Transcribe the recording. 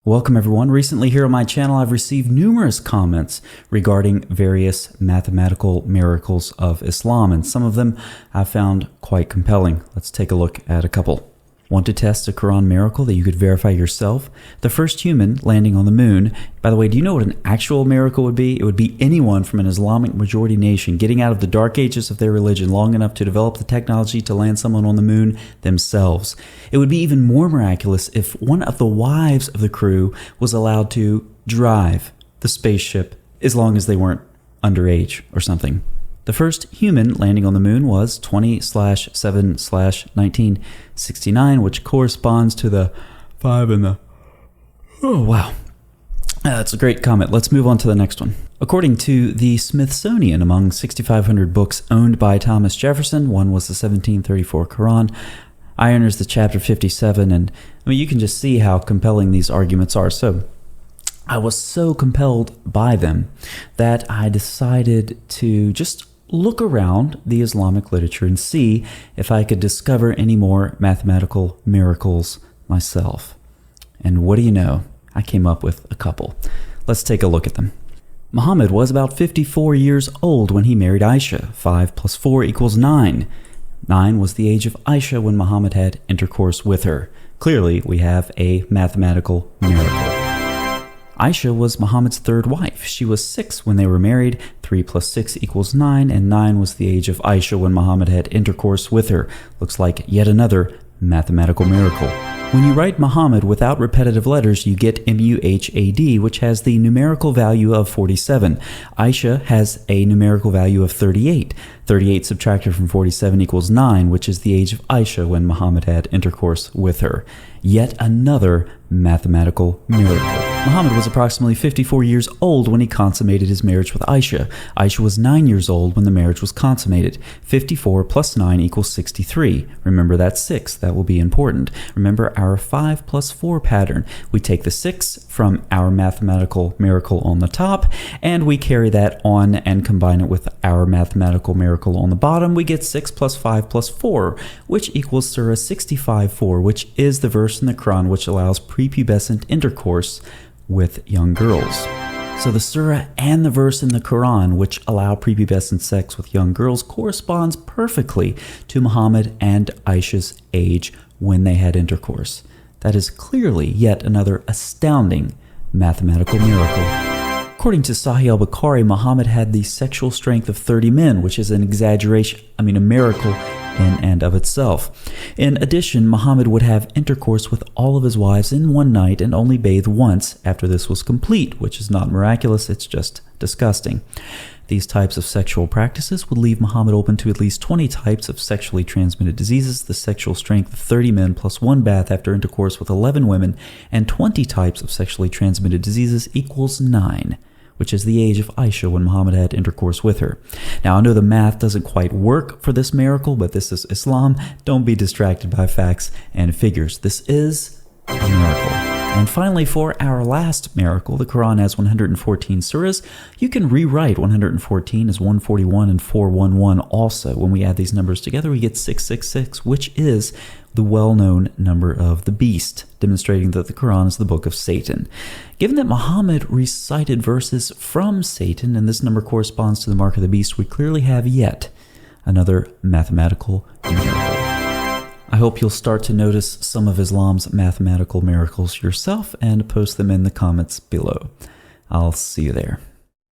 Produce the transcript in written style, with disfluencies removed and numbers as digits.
Welcome everyone. Recently here on my channel I've received numerous comments regarding various mathematical miracles of Islam, and some of them I found quite compelling. Let's take a look at a couple. Want to test a Quran miracle that you could verify yourself? The first human landing on the moon. By the way, do you know what an actual miracle would be? It would be anyone from an Islamic majority nation getting out of the dark ages of their religion long enough to develop the technology to land someone on the moon themselves. It would be even more miraculous if one of the wives of the crew was allowed to drive the spaceship as long as they weren't underage or something. The first human landing on the moon was 20/7/1969, which corresponds to the 5 and the... Oh, wow. That's a great comment. Let's move on to the next one. According to the Smithsonian, among 6,500 books owned by Thomas Jefferson, one was the 1734 Quran. I honors the chapter 57, and I mean, you can just see how compelling these arguments are. So I was so compelled by them that I decided to just look around the Islamic literature and see if I could discover any more mathematical miracles myself. And what do you know? I came up with a couple. Let's take a look at them. Muhammad was about 54 years old when he married Aisha. 5 + 4 = 9. 9 was the age of Aisha when Muhammad had intercourse with her. Clearly, we have a mathematical miracle. Aisha was Muhammad's third wife. She was 6 when they were married. 3 + 6 = 9, and 9 was the age of Aisha when Muhammad had intercourse with her. Looks like yet another mathematical miracle. When you write Muhammad without repetitive letters, you get Muhad, which has the numerical value of 47. Aisha has a numerical value of 38. 38 subtracted from 47 = 9, which is the age of Aisha when Muhammad had intercourse with her. Yet another mathematical miracle. Muhammad was approximately 54 years old when he consummated his marriage with Aisha. Aisha was 9 years old when the marriage was consummated. 54 + 9 = 63. Remember that 6. That will be important. Remember our 5 + 4 pattern. We take the 6 from our mathematical miracle on the top, and we carry that on and combine it with our mathematical miracle on the bottom. We get 6 + 5 + 4, which equals Surah 65:4, which is the verse in the Quran which allows prepubescent intercourse with young girls. So the surah and the verse in the Quran which allow prepubescent sex with young girls corresponds perfectly to Muhammad and Aisha's age when they had intercourse. That is clearly yet another astounding mathematical miracle. According to Sahih al-Bukhari, Muhammad had the sexual strength of 30 men, which is an exaggeration, a miracle in and of itself. In addition, Muhammad would have intercourse with all of his wives in one night and only bathe once after this was complete, which is not miraculous, it's just disgusting. These types of sexual practices would leave Muhammad open to at least 20 types of sexually transmitted diseases. The sexual strength of 30 men plus one bath after intercourse with 11 women and 20 types of sexually transmitted diseases equals 9. Which is the age of Aisha when Muhammad had intercourse with her. Now, I know the math doesn't quite work for this miracle, but this is Islam. Don't be distracted by facts and figures. This is a miracle. And finally, for our last miracle, the Quran has 114 surahs. You can rewrite 114 as 141 and 411 also. When we add these numbers together, we get 666, which is the well-known number of the beast, demonstrating that the Quran is the book of Satan. Given that Muhammad recited verses from Satan, and this number corresponds to the mark of the beast, we clearly have yet another mathematical miracle. I hope you'll start to notice some of Islam's mathematical miracles yourself and post them in the comments below. I'll see you there.